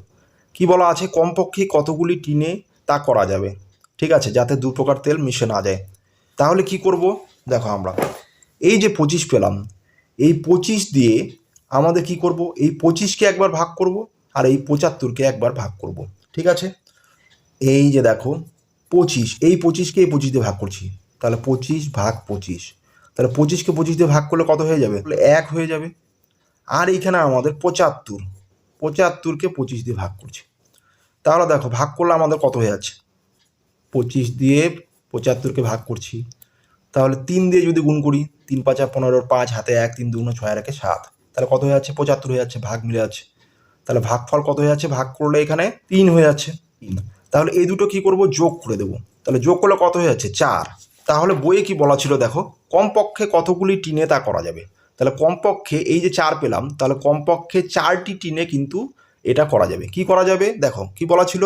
কি বলা আছে, কমপক্ষে কতগুলি টিনে তা করা যাবে, ঠিক আছে, যাতে দু প্রকার তেল মিশে না যায়। তাহলে কি করব, দেখো আমরা এই যে 25 পেলাম, এই 25 দিয়ে আমাদের কি করব, এই 25কে একবার ভাগ করব আর এই 75কে একবার ভাগ করব, ঠিক আছে। এই যে দেখো 25, এই 25কে এই 25 দিয়ে ভাগ করছি, তাহলে 25 ভাগ 25, তাহলে 25কে 25 দিয়ে ভাগ করলে কত হয়ে যাবে, 1 হয়ে যাবে। আর এইখানে আমাদের 75, 75কে 25 দিয়ে ভাগ করছি, তাহলে দেখো ভাগ করলে আমাদের কত হয়ে যাচ্ছে, 25 দিয়ে 75কে ভাগ করছি, তাহলে 3 দিয়ে যদি গুণ করি, 3 5 15, 5 হাতে 1, 3 2 6 আর 1 7, তাহলে কত হয়ে যাচ্ছে 75 হয়ে যাচ্ছে, ভাগ মিলে যাচ্ছে। তাহলে ভাগফল কত হয়ে যাচ্ছে, ভাগ করলে এখানে 3 হয়ে যাচ্ছে 3। তাহলে এই দুটো কি করব, যোগ করে দেবো, তাহলে যোগ করলে কত হয়ে যাচ্ছে 4। তাহলে বইয়ে কি বলা ছিল দেখো, কমপক্ষে কতগুলি টিনে তা করা যাবে। তাহলে কমপক্ষে এই যে 4 পেলাম, তাহলে কমপক্ষে 4টি টিনে কিন্তু এটা করা যাবে। কি করা যাবে, দেখো কি বলা ছিল,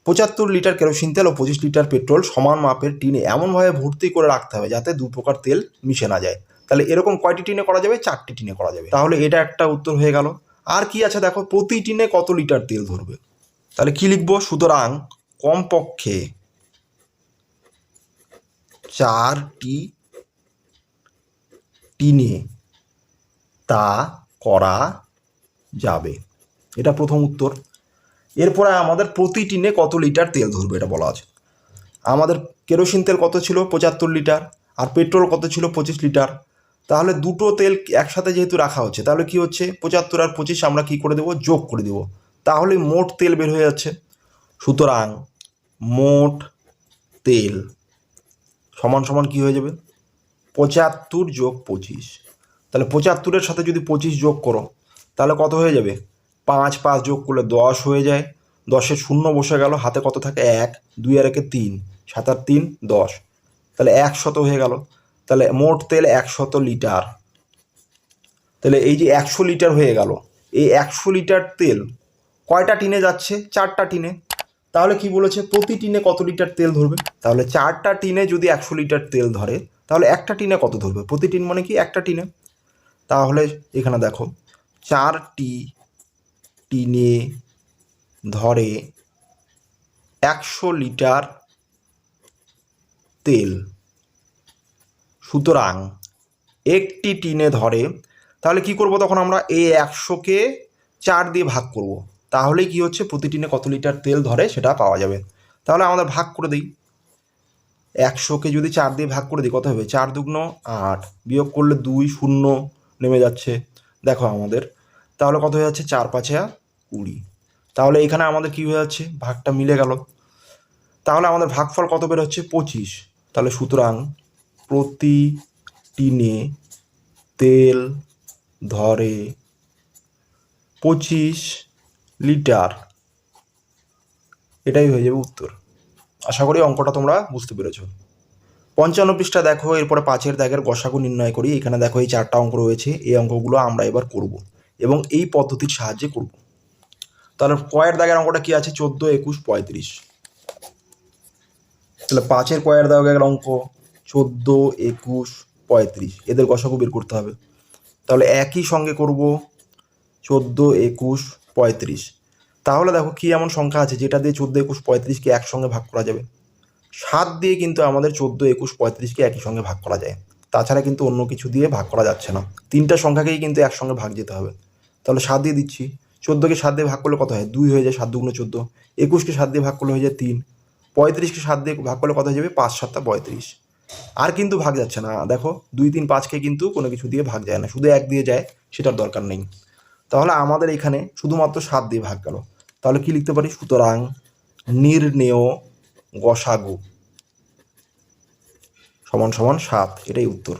75 লিটার কেরোসিন তেল ও 25 লিটার পেট্রোল সমান মাপের টিনে এমনভাবে ভর্তি করে রাখতে হবে যাতে দু প্রকার তেল মিশে না যায়। তাহলে এরকম কয়টি টিনে করা যাবে, 4টি টিনে করা যাবে। তাহলে এটা একটা উত্তর হয়ে গেল। আর কি আছে দেখো, প্রতি টিনে কত লিটার তেল ধরবে। তাহলে কি লিখবো, সুতরাং কমপক্ষে 4টি টিনে তা করা যাবে। এটা প্রথম উত্তর। এরপরে আমাদের প্রতি টিনে কত লিটার তেল ধরবে এটা বলা আছে। আমাদের কেরোসিন তেল কত ছিল, 75 লিটার, আর পেট্রোল কত ছিল, 25 লিটার। তাহলে দুটো তেল একসাথে যেহেতু রাখা হচ্ছে, তাহলে কি হচ্ছে, 75 আর 25 আমরা কি করে দেবো, যোগ করে দেবো। তাহলে মোট তেল বের হয়ে যাচ্ছে। সুতরাং মোট তেল সমান সমান কি হয়ে যাবে, 75 যোগ 25। তাহলে 75-এর সাথে যদি 25 যোগ করো তাহলে কত হয়ে যাবে, 5 5 যোগ করলে 10 হয়ে যায়। 10-এ শূন্য বসে গেল, হাতে কত থাকে 1, 2 আর 1 3, 7 আর 3 10, তাহলে 100 হয়ে গেল। তাহলে মোট তেল 100 লিটার। তাহলে এই যে 100 লিটার হয়ে গেল, এই 100 লিটার তেল কয়টা টিনে যাচ্ছে, 4টা টিনে। তাহলে কি বলেছে, প্রতি টিনে কত লিটার তেল ধরবে। তাহলে 4টা টিনে যদি 100 লিটার তেল ধরে তাহলে একটা টিনে কত ধরবে, প্রতি টিন মানে কি একটা টিনে। তাহলে এখানে দেখো 4টি টিনে ধরে 100 লিটার তেল। সুতরাং একটি টিনে ধরে, তাহলে কি করব তখন আমরা এই 100-কে 4 দিয়ে ভাগ করব, তাহলেই কি হচ্ছে, প্রতি টিনে কত লিটার তেল ধরে সেটা পাওয়া যাবে। তাহলে আমাদের ভাগ করে দিই, 100-কে যদি 4 দিয়ে ভাগ করে দিই কত হবে, 4 দুগুণ 8, বিয়োগ করলে 2 শূন্য নেমে যাচ্ছে দেখো আমাদের। তাহলে কত হয়ে যাচ্ছে, 4 5 20। তাহলে এখানে আমাদের কি হয়ে যাচ্ছে, ভাগটা মিলে গেল। তাহলে আমাদের ভাগফল কত বের হচ্ছে, 25। তাহলে সুতরাং প্রতি টিনে তেল ধরে 25 লিটার। এটাই হয়ে যাবে উত্তর। আশা করি অঙ্কটা তোমরা বুঝতে পেরেছো। 55 পৃষ্ঠা দেখো, এরপরে 5-এর দাগের গসাগু নির্ণয় করি। এখানে দেখো এই 4টা অঙ্ক রয়েছে, এই অঙ্কগুলো আমরা এবার করব এবং এই পদ্ধতির সাহায্যে করব। তাহলে কয়ের দাগের অঙ্কটা কি আছে, 14 21 35। তাহলে 5-এর কয়ের দাগের অঙ্ক 14 21 35, এদের গসাগু বের করতে হবে। তাহলে একই সঙ্গে করব 14 21 35। তাহলে দেখো কি এমন সংখ্যা আছে যেটা দিয়ে 14 21 35-কে একসঙ্গে ভাগ করা যাবে। 7 দিয়ে কিন্তু আমাদের 14 21 35-কে একই সঙ্গে ভাগ করা যায়, তাছাড়া কিন্তু অন্য কিছু দিয়ে ভাগ করা যাচ্ছে না। 3টা সংখ্যাকেই কিন্তু একসঙ্গে ভাগ যেতে হবে। তাহলে 7 দিয়ে দিচ্ছি, 14-কে 7 দিয়ে ভাগ করলে কত হয়, 2 হয়ে যায়, 7 দুগুণ 14। 21-কে 7 দিয়ে ভাগ করলে হয়ে যায় 3। 35-কে 7 দিয়ে ভাগ করলে কত হয়ে যাবে, 5 7 35। আর কিন্তু ভাগ যাচ্ছে না, দেখো 2 3 5-কে কিন্তু কোনো কিছু দিয়ে ভাগ যায় না, শুধু 1 দিয়ে যায়, সেটার দরকার নেই। তাহলে আমাদের এখানে শুধুমাত্র 7 দিয়ে ভাগ গেল। তাহলে কি লিখতে পারি, সুতরাং নির্ণেয় গসাগু সমান সমান 7, এটাই উত্তর।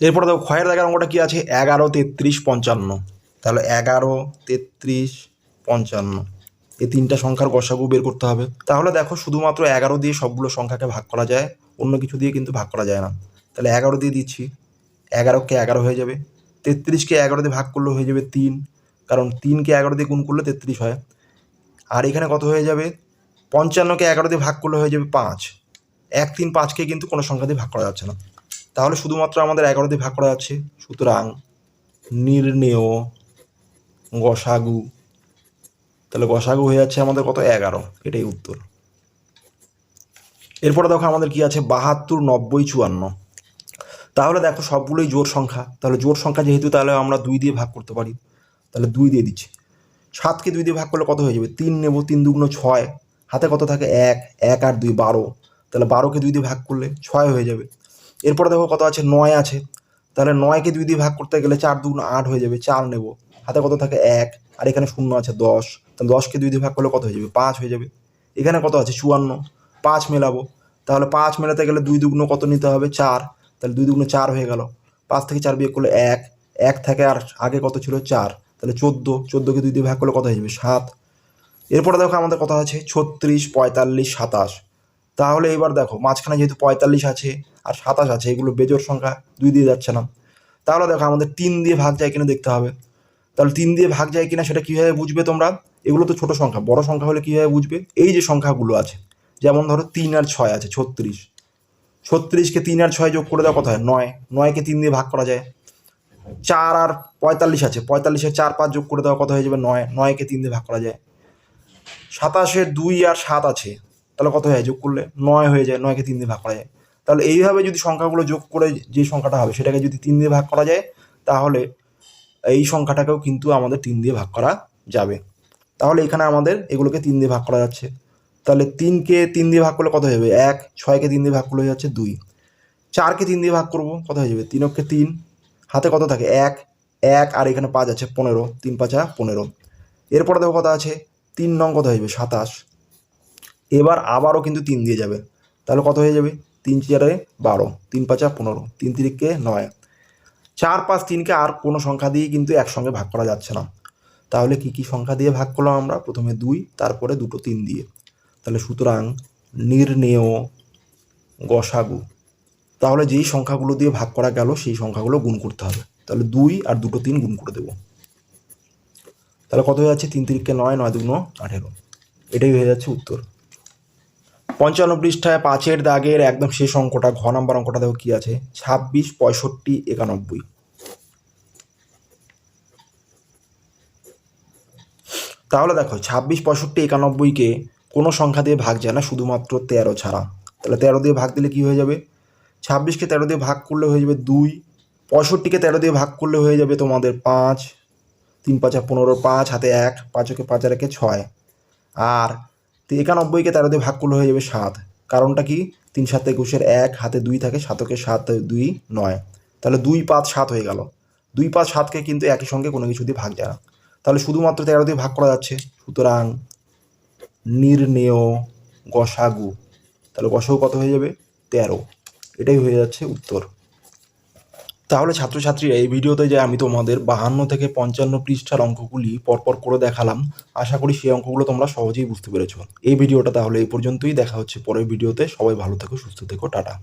এরপরে দেখো ক্ষয়ের দাগের অঙ্কটা কি আছে, 11 33 55। তাহলে 11 33 55, এই 3টা সংখ্যার গসাগু বের করতে হবে। তাহলে দেখো শুধুমাত্র 11 দিয়ে সবগুলো সংখ্যাকে ভাগ করা যায়, অন্য কিছু দিয়ে কিন্তু ভাগ করা যায় না। তাহলে 11 দিয়ে দিচ্ছি, 11-কে 11 হয়ে যাবে। 33-কে 11 দিয়ে ভাগ করলে হয়ে যাবে 3, কারণ 3-কে 11 দিয়ে গুণ করলে 33 হয়। আর এখানে কত হয়ে যাবে, 55-কে 11 দিয়ে ভাগ করলে হয়ে যাবে 5। 1 3 5-কে কিন্তু কোনো সংখ্যা দিয়ে ভাগ করা যাচ্ছে না, তাহলে শুধুমাত্র আমাদের 11 দিয়ে ভাগ করা যাচ্ছে। সুতরাং নির্ণেয় গসাগু, তাহলে গসাগু হয়ে যাচ্ছে আমাদের কত, 11, এটাই উত্তর। এরপরে দেখো আমাদের কি আছে, 72 90 54। তাহলে দেখো সবগুলোই জোড় সংখ্যা, তাহলে জোড় সংখ্যা যেহেতু তাহলে আমরা 2 দিয়ে ভাগ করতে পারি। তাহলে 2 দিয়ে দিচ্ছি, 7-কে 2 দিয়ে ভাগ করলে কত হয়ে যাবে, 3 নেব, 3 দুগুণ 6, হাতে কত থাকে 1 1 আর 2 12। তাহলে 12-কে 2 দিয়ে ভাগ করলে 6 হয়ে যাবে। এরপরে দেখো কত আছে, 9 আছে। তাহলে 9-কে 2 দিয়ে ভাগ করতে গেলে 4 দুগুণ 8 হয়ে যাবে, 4 নেব, হাতে কত থাকে 1, আর এখানে শূন্য আছে 10। তাহলে 10-কে 2 দিয়ে ভাগ করলে কত হয়ে যাবে, 5 হয়ে যাবে। এখানে কত আছে 54, 5 মেলাবো। তাহলে 5 মেলাতে গেলে 2 দুগুণ কত নিতে হবে, 4। তাহলে 2 দুগুণ 4 হয়ে গেল। 5 থেকে 4 বিয়োগ করলে 1, 1 থেকে আর আগে কত ছিল 4, তাহলে 14, 14-কে 2 দিয়ে ভাগ করলে কত হয়ে যাবে, 7। এরপরে দেখো আমাদের কথা আছে 36 45 27। তাহলে এবার দেখো মাঝখানে যেহেতু 45 আছে আর 27 আছে, এগুলো বেজোড় সংখ্যা, 2 দিয়ে যাচ্ছে না। তাহলে দেখো আমাদের 3 দিয়ে ভাগ যায় কিনা দেখতে হবে। তাহলে 3 দিয়ে ভাগ যায় কিনা সেটা কীভাবে বুঝবে তোমরা, এগুলো তো ছোট সংখ্যা, বড় সংখ্যা হলে কীভাবে বুঝবে, এই যে সংখ্যাগুলো আছে, যেমন ধরো 3 আর 6 আছে, 36। 36-কে 3 আর 6 যোগ করে দেওয়া কত হয়, 9। 9-কে 3 দিয়ে ভাগ করা যায়, 4 আর 45 আছে, 45-এ 4 5 যোগ করে দেওয়া কত হয়ে যাবে 9, 9-কে 3 দিয়ে ভাগ করা যায়। 27-এর 2 আর 7 আছে, তাহলে কত হয় যোগ করলে 9 হয়ে যায়, 9-কে 3 দিয়ে ভাগ করা যায়। তাহলে এইভাবে যদি সংখ্যাগুলো যোগ করে যে সংখ্যাটা হবে সেটাকে যদি 3 দিয়ে ভাগ করা যায়, তাহলে এই সংখ্যাটাকেও কিন্তু আমাদের 3 দিয়ে ভাগ করা যাবে। তাহলে এখানে আমাদের এগুলোকে 3 দিয়ে ভাগ করা যাচ্ছে। তাহলে 3-কে 3 দিয়ে ভাগ করলে কত হয়ে যাবে 1, 6-কে 3 দিয়ে ভাগ করলে হয়ে যাচ্ছে 2, 4-কে 3 দিয়ে ভাগ করবো কত হয়ে যাবে 3-কে 3, হাতে কত থাকে 1, 1 আর এখানে 5 আছে 15, 3 5 15। এরপরে দেখো কত আছে 3 নং কত হয়ে যাবে 27। এবার আবারও কিন্তু 3 দিয়ে যাবে, তাহলে কত হয়ে যাবে 3 4-এ 12, 3 5 15, 3 3-কে 9। 4 5 3-কে আর কোনো সংখ্যা দিয়ে কিন্তু একসঙ্গে ভাগ করা যাচ্ছে না। তাহলে কি কি সংখ্যা দিয়ে ভাগ করলাম আমরা? প্রথমে 2, তারপরে দুটো 3 দিয়ে। তাহলে সুতরাং নির্ণেয় গসাগু, তাহলে যেই সংখ্যাগুলো দিয়ে ভাগ করা গেল সেই সংখ্যাগুলো গুণ করতে হবে। তাহলে 2 আর দুটো 3 গুণ করে দেবো, তাহলে কত হয়ে যাচ্ছে 3 3-কে 9, 9 2 18। এটাই হয়ে যাচ্ছে উত্তর। 55 পৃষ্ঠায় 5-এর দাগের একদম শেষ অঙ্কটা, ঘ নাম্বার অঙ্কটা দেখো কি আছে, 26 65 91। তাহলে দেখো 26 65 91-কে কোনো সংখ্যা দিয়ে ভাগ যায় না শুধুমাত্র 13 ছাড়া। তাহলে 13 দিয়ে ভাগ দিলে কি হয়ে যাবে? 26-কে 13 দিয়ে ভাগ করলে হয়ে যাবে 2, 65-কে 13 দিয়ে ভাগ করলে হয়ে যাবে তোমাদের 5, 3 5 15, 5 হাতে 1, 5-কে 5 আর 1-এ 6, আর 91-কে 13 দিয়ে ভাগ করলে হয়ে যাবে 7। কারণটা কি? 3 7 21-এর 1, হাতে 2 থাকে, 7-কে 7 2 9। তাহলে 2 5 7 হয়ে গেল। 2 5 7-কে কিন্তু একই সঙ্গে কোনো কিছু দিয়ে ভাগ যায় না, তাহলে শুধুমাত্র 13 দিয়ে ভাগ করা যাচ্ছে। সুতরাং নির্ণেয় গসাগু, তাহলে গসাগু কত হয়ে যাবে 13। এটাই হয়ে যাচ্ছে উত্তর। তাহলে ছাত্রছাত্রীরা এই ভিডিওতে যে আমি তোমাদের 52 থেকে 55 পৃষ্ঠার অঙ্কগুলি পরপর করে দেখালাম, আশা করি সেই অঙ্কগুলো তোমরা সহজেই বুঝতে পেরেছো। এই ভিডিওটা তাহলে এই পর্যন্তই, দেখা হচ্ছে পরের ভিডিওতে। সবাই ভালো থেকো, সুস্থ থেকো, টাটা।